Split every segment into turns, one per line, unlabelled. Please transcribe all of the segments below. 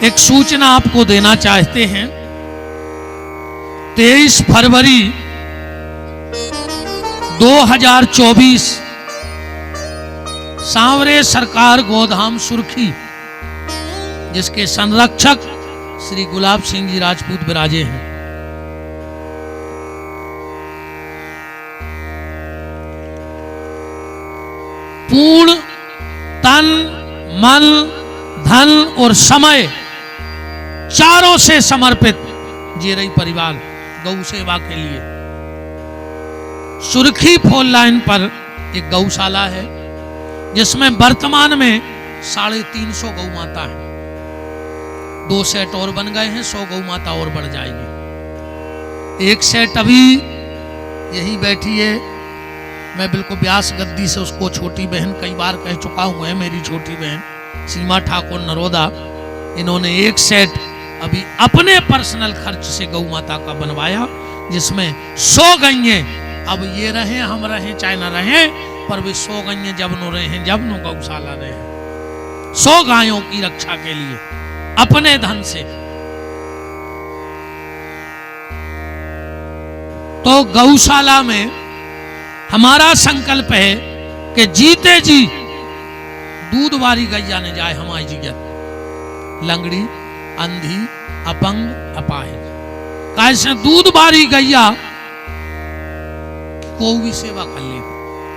एक सूचना आपको देना चाहते हैं। 23 फरवरी 2024 सांवरे सरकार गोधाम सुर्खी, जिसके संरक्षक श्री गुलाब सिंह जी राजपूत विराजे हैं। पूर्ण तन मन धन और समय चारों से समर्पित जेरई परिवार गौ सेवा के लिए सुर्खी फोन लाइन पर एक गौशाला है, जिसमें वर्तमान में 350 गौ माता है। 2 सेट और बन गए हैं, 100 गौ माता और बढ़ जाएगी। एक सेट अभी यही बैठी है। मैं बिल्कुल व्यास गद्दी से उसको छोटी बहन कई बार कह चुका हूं, है मेरी छोटी बहन सीमा ठाकुर नरोदा। इन्होंने एक सेट अभी अपने पर्सनल खर्च से गौ माता का बनवाया, जिसमें 100 गैयें, अब ये रहे हम रहे चाहे न रहे, पर वे 100 गैयें जब नो रहे जब नो गौशाला रहे, 100 गायों की रक्षा के लिए अपने धन से। तो गौशाला में हमारा संकल्प है कि जीते जी दूध वाली गैया ने जाए हमारी जिगत। लंगड़ी, अंधी, अपंग, अपाहिज, कैसे दूध वाली गैया को भी सेवा कर ले।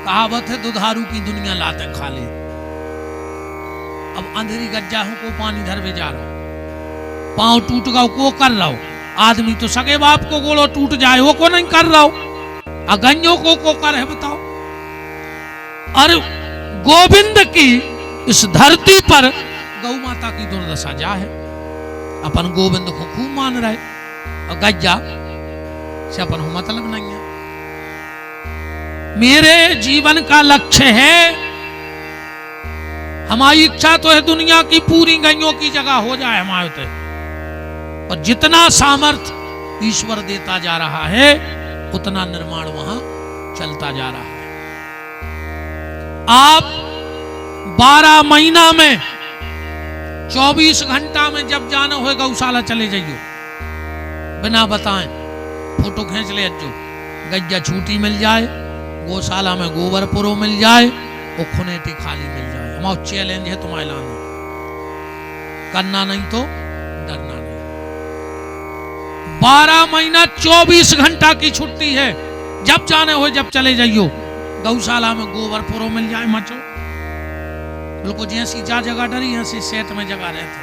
कहावत है दुधारू की दुनिया लाते खा ले। अब अंधेरी गज्जा को पानी धरवे जा रहा हो, पांव टूट गया को कर रहा हो। आदमी तो सगे बाप को गोड़ो टूट जाए वो को नहीं कर रहा हो, अगन्यों को कर है बताओ। और गोविंद की इस धरती पर गौ माता की दुर्दशा जा है। अपन गोविंद को खूब मान रहे और गज्जा से अपन को मतलब नहीं है। मेरे जीवन का लक्ष्य है, हमारी इच्छा तो है दुनिया की पूरी गैयों की जगह हो जाए हमारे तो, और जितना सामर्थ्य ईश्वर देता जा रहा है उतना निर्माण वहां चलता जा रहा है। आप 12 महीना में 24 घंटा में जब जाना हो गौशाला चले जाइयो, बिना बताएं फोटो खींच ले जो गज्जा छूटी मिल जाए, गौशाला में गोबर पुरो मिल जाए और खुनेटी खाली मिल जाए। हमारा चैलेंज है तुम्हारे लाना, करना नहीं तो डरना नहीं। 12 महीना 24 घंटा की छुट्टी है, जब जाने हो जब चले जाइयो। गौशाला में गोबर पुरो मिल जाए मचो, बिल्कुल जैसी जा जगह डरी ऐसी सेट में जगह रहते।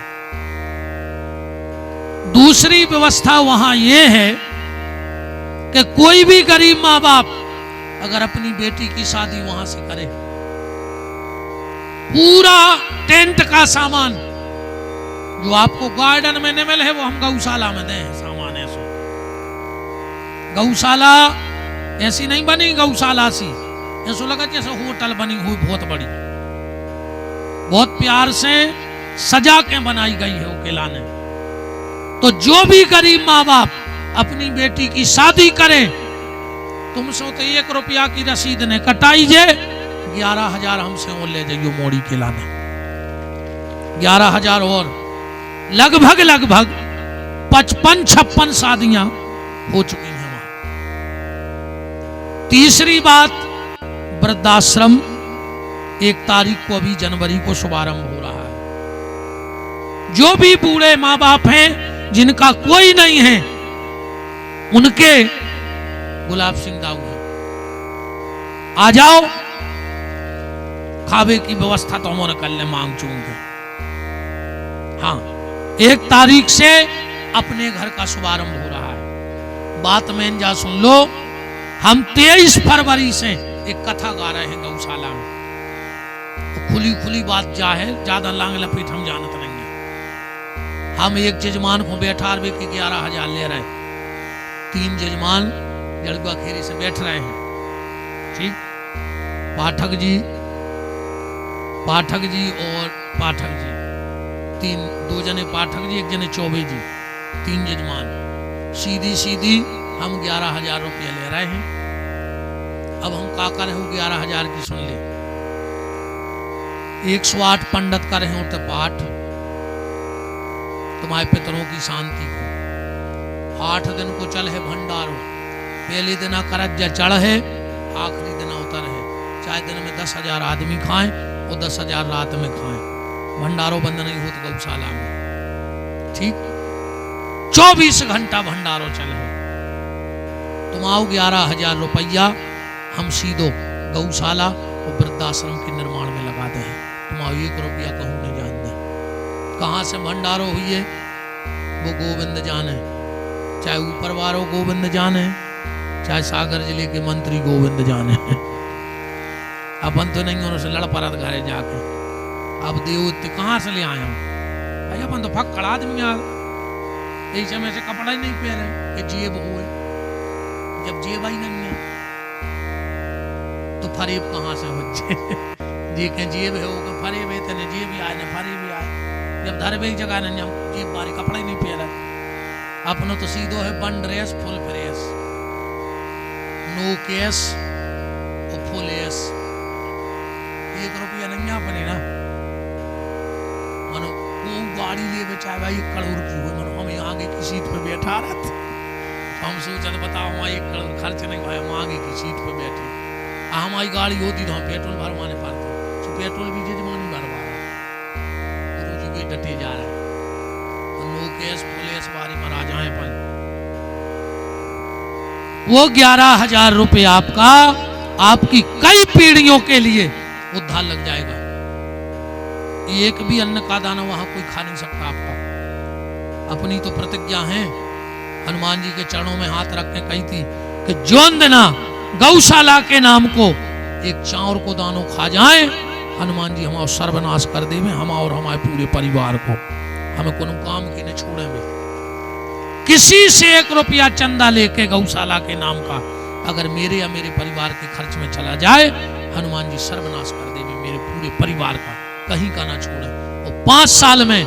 दूसरी व्यवस्था वहां यह है कि कोई भी गरीब माँ बाप अगर अपनी बेटी की शादी वहां से करे, पूरा टेंट का सामान जो आपको गार्डन में नहीं मिले है वो हम गौशाला में दें सामान। ऐसा गौशाला ऐसी नहीं बनी, गौशाला सी ऐसा लगा जैसे होटल बनी हुई बहुत बड़ी, बहुत प्यार से सजा के बनाई गई है वो किला ने। तो जो भी गरीब माँ बाप अपनी बेटी की शादी करें, तुमसे तो 1 रुपया की रसीद ने कटाई जे 11,000 हमसे और ले जाइयो मोड़ी किला ने। 11,000 और लगभग 55-56 शादियां हो चुकी हैं वहां। तीसरी बात, वृद्धाश्रम 1 तारीख को अभी जनवरी को शुभारंभ हो रहा है। जो भी बूढ़े माँ बाप हैं जिनका कोई नहीं है, उनके गुलाब सिंह दाऊ है, आ जाओ। खावे की व्यवस्था तो हमारे कर ले मांग चूंगे। हाँ, 1 तारीख से अपने घर का शुभारंभ हो रहा है। बात में जा सुन लो, हम 23 फरवरी से एक कथा गा रहे हैं गौशाला में। तो खुली बात जा है, ज्यादा लांग लपेट हम जानत नहीं है। हम एक जजमान को बैठा रहे कि 11,000 ले रहे, 3 जजमान जड़ुआ खेरी से बैठ रहे हैं। ठीक, पाठक जी और पाठक जी, 2 जने पाठक जी, 1 जने चौबे जी, 3 जजमान। सीधी हम 11,000 रुपया ले रहे हैं। अब हम का कर रहे हो 11,000 की सुन ले। 108 पंडित कर रहे होते पाठ, तुम्हारे पितरों की शांति को। 8 दिन को चल है भंडारो, पहले दिन करज चढ़ है, आखिरी दिन उतर है। चाहे दिन में 10,000 आदमी खाएं और 10,000 रात में खाएं, भंडारो बंद नहीं होता गौशाला में। ठीक, 24 घंटा भंडारो चल है। तुम आओ 11,000 रुपया हम सीधो गौशाला और वृद्धाश्रम के निर्माण में लगा दे। तुम आओ 1 रुपया कहूँ नहीं जान दे। कहाँ से भंडारो हुई है वो गोविंद जाने, चाहे ऊपर वालों गोविंद जाने, चाहे सागर जिले के मंत्री गोविंद जाने। अपन तो नहीं उनसे लड़ पड़त घरे जाके। अब देव कहाँ से ले आया हूँ भाई, अपन तो फक्कड़ आदमी यार, इस समय से कपड़ा ही नहीं पहने कि जेब हुए। जब जेब ही नहीं है तो फरेब कहाँ से हो जाए। जे के जेब है वो फरेब है, तेने जेब भी आए न फरेब भी आए। जब धर भी जगह नहीं हम जेब बारी कपड़ा ही नहीं पहने। अपनो तो सीधो है बन dress full fresh, no case और फुल एस। 1 रुपया नहीं अपने ना मनो वो गाड़ी ले बेचाए भाई 1 करोड़ की हुई, मनो हम आगे की सीट पे बैठा रहते। हम सोचल बताओ वहाँ 1 करोड़ खर्च नहीं भाई, हम आगे की सीट पे बैठे। हमारी गाड़ी होती तो हम पेट्रोल भरवाने पड़ते, तो पेट्रोल भी जजमानी भरवा रहा, गुरु जी भी डटे जा रहे हैं। नो केस पुलिस बारी मरा जाए पर वो 11,000 रुपये आपका आपकी कई पीढ़ियों के लिए उद्धार लग जाएगा। एक भी अन्न का दाना वहां कोई खा नहीं सकता आपका। अपनी तो प्रतिज्ञा है, हनुमान जी के चरणों में हाथ रख के कही थी कि जो अंदना गौशाला के नाम को एक चाउर को दानों खा जाए, हनुमान जी हमारा सर्वनाश कर देवे, हम और हमारे पूरे परिवार को, हमें कोनो काम की न छोड़ेंगे। किसी से 1 रुपया चंदा लेके गौशाला के नाम का अगर मेरे या मेरे परिवार के खर्च में चला जाए, हनुमान जी सर्वनाश कर देवे मेरे पूरे परिवार का, कहीं का ना छोड़े। और 5 साल में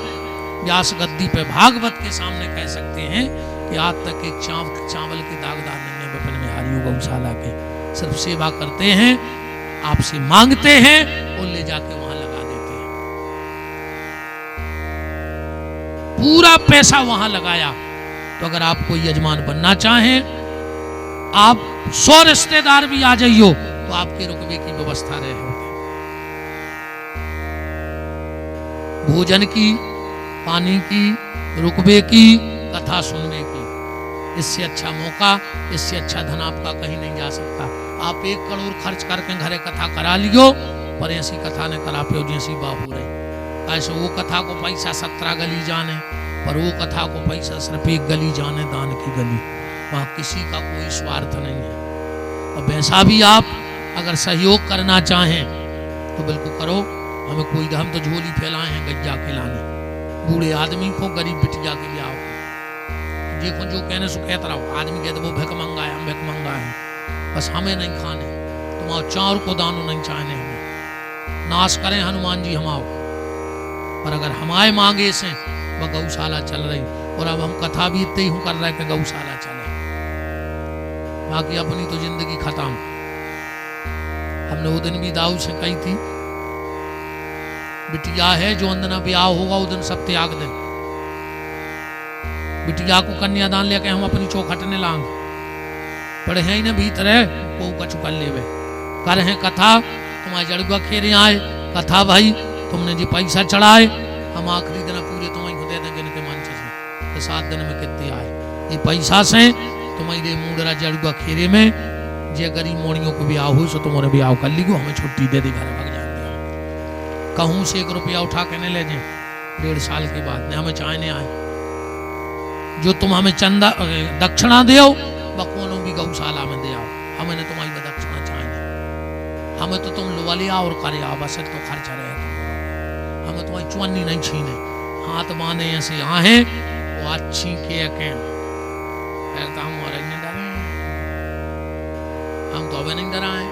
व्यास गद्दी पे भागवत के सामने कह सकते हैं कि आज तक एक चावल के दागदार नहीं है विपिन बिहारी गौशाला के। सिर्फ सेवा करते हैं, आपसे मांगते हैं और ले जाके वहां लगा देते हैं। पूरा पैसा वहां लगाया। तो अगर आप कोई यजमान बनना चाहें, आप 100 रिश्तेदार भी आ जाइयो तो आपके रुकवे की व्यवस्था रहे होगी, भोजन की, पानी की, रुकवे की, कथा सुनने की। इससे अच्छा मौका, इससे अच्छा धन आपका कहीं नहीं जा सकता। आप 1 करोड़ खर्च करके घरे कथा करा लियो, पर ऐसी कथा ने करा पे जैसी बाबू रहे। ऐसे वो कथा को पैसा 17 गली जाने, पर वो कथा को पैसा सिर्फ 1 गली जाने, दान की गली। वहाँ किसी का कोई स्वार्थ नहीं है। और वैसा भी आप अगर सहयोग करना चाहें तो बिल्कुल करो। हमें कोई हम तो झोली फैलाए हैं गज्जा खिलाने, बूढ़े आदमी को, गरीब बिटिया के लिए आओ। देखो जो कहने सो कहता रहो, आदमी कहते वो भिक मंगा है, हम भिक मंगा है, बस हमें नहीं खाने, तुम चाउर को दानो नहीं चाहने, हमें नाश करें हनुमान जी हम आओ। पर अगर हमारे मांगे से वह गौशाला चल रही, और अब हम कथा भी इतने ही कर रहे कि गौशाला चले, बाकी अपनी तो जिंदगी खत्म। हमने वो दिन भी दाऊ से कही थी, बिटिया है जो अंदना ब्याह होगा वो दिन सब त्याग दें। बिटिया को कन्यादान लेके हम अपनी चौखटने लांग पढ़े हैं न भीतर है को कछु कर लेवे कर हैं कथा। तुम्हारे जड़ुआ खेरे आए कथा भाई, तुमने जी पैसा चढ़ाए, हम आखिरी दिन पूरे तुम्हें दे दें जिनके मन से 7 दिन में कितने आए ये पैसा से तुम्हारे मुंडरा जड़ुआ खेरे में जे गरीब मोड़ियों को ब्याह हो सो तुम्हारे ब्याह कर लीगो, हमें छुट्टी दे दी, घर भाग जाए। कहूँ से 1 रुपया उठा के नहीं ले जाए, 1.5 साल के बाद ने हमें चाहने आए। जो तुम हमें चंदा दक्षिणा दे बकोनो भी गौशाला में दे आओ, हमें ने तुम्हारी दक्षिणा चाहने, हमें तो तुम लो ले आओ और करे आओ, बस तो खर्चा रहे तुम, हमें तुम्हारी चुन्नी नहीं छीने। हाथ बांधे ऐसे आहे वो अच्छी के हम नहीं डरे, हम तो अभी नहीं डराए,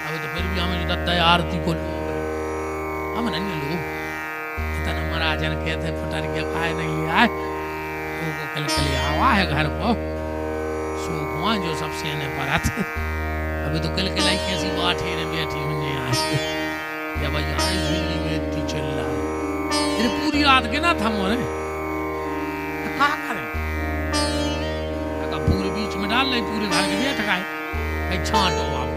अभी तो फिर भी हमें जो दत्ता आरती को हम नहीं लो इतना महाराजन कहते फटर के खाए नहीं लिया तो कल आवा है घर को सो हुआ जो सबसे ने परत। अभी तो कल लाई कैसी बात है ने बैठी हुई आज या भाई आई दिल्ली में इतनी चल रहा है, ये पूरी रात के ना था मोरे डाल रहे पूरे घर के बैठ गए, कहीं छांटो आप।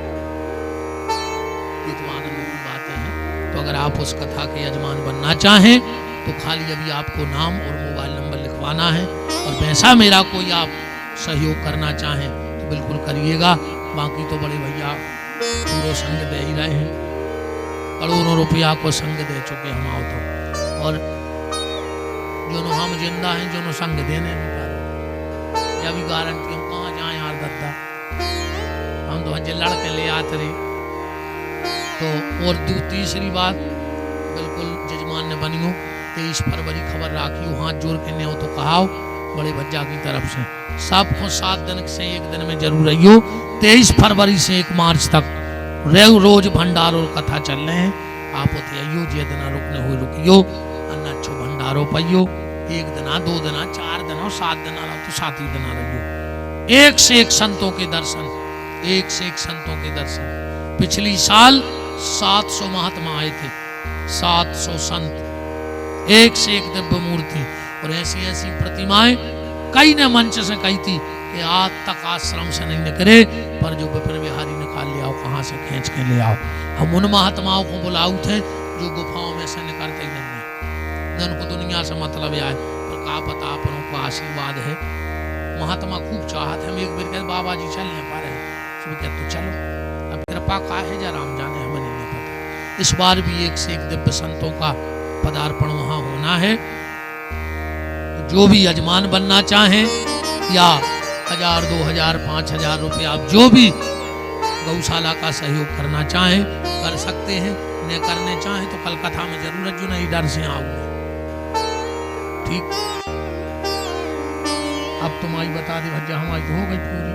ये तो आनंद की बातें हैं। तो अगर आप उस कथा के यजमान बनना चाहें तो खाली अभी आपको नाम और मोबाइल नंबर लिखवाना है, और वैसा मेरा कोई आप सहयोग करना चाहें तो बिल्कुल करिएगा। बाकी तो बड़े भैया पूरा संग दे ही रहे हैं, करोड़ों रुपया को संग दे चुके हम आओ तो, और जो हम जिंदा हैं जो संग देने नहीं पाते, जब भी गारंटी हम कहाँ जाए यार दद्दा, हम तो हजे लड़के ले आते रहे। तो और तीसरी बात, बिल्कुल जजमान ने बनियो 23 फरवरी खबर राखियो, हाथ जोड़ के न्यो तो कहाओ बड़े भज्जा की तरफ से सबको 7 दिन से 1 दिन में जरूर रहियो। 23 फरवरी से 1 मार्च तक रोज भंडारो कथा चल रहे हैं। आप उते आइयो, जे दिना रुकने हुए रुकियो, अन्ना अच्छो भंडारो पाइयो। 1 दिना 2 दिना 4 दिना 7 दिना रहो तो 7 ही दिना रहियो। एक से एक संतों के दर्शन, एक से एक संतों के दर्शन। पिछली साल 700 महात्मा आए थे, 700 संत, एक से एक दिव्य मूर्ति, और ऐसी ऐसी प्रतिमाएं कई ने मंच से कही थी कि आज तक आश्रम से नहीं निकले, पर जो विपिन बिहारी निकाल ले आओ, कहाँ से खींच के ले आओ। हम उन महात्माओं को बुलाऊ थे जो गुफाओं में से निकलते ही नहीं है, उनको दुनिया से मतलब आए, पर का पता अपनों को आशीर्वाद है। महात्मा खूब चाहत है, हम एक बार कहते बाबा जी चल नहीं पा रहे, कहते तो चलो, अब कृपा का है जा राम जाने, हमें नहीं पता। इस बार भी एक से एक दिव्य संतों का पदार्पण वहां होना है। जो भी यजमान बनना चाहें या 1000, 2000, 5000 रुपया, आप जो भी गौशाला का सहयोग करना चाहें कर सकते हैं। न करने चाहें तो कलकत्ता में जरूरत जो नहीं डर से आऊंगा, ठीक। अब तुम्हारी बता दे भज्जा हमारी हो गई पूरी।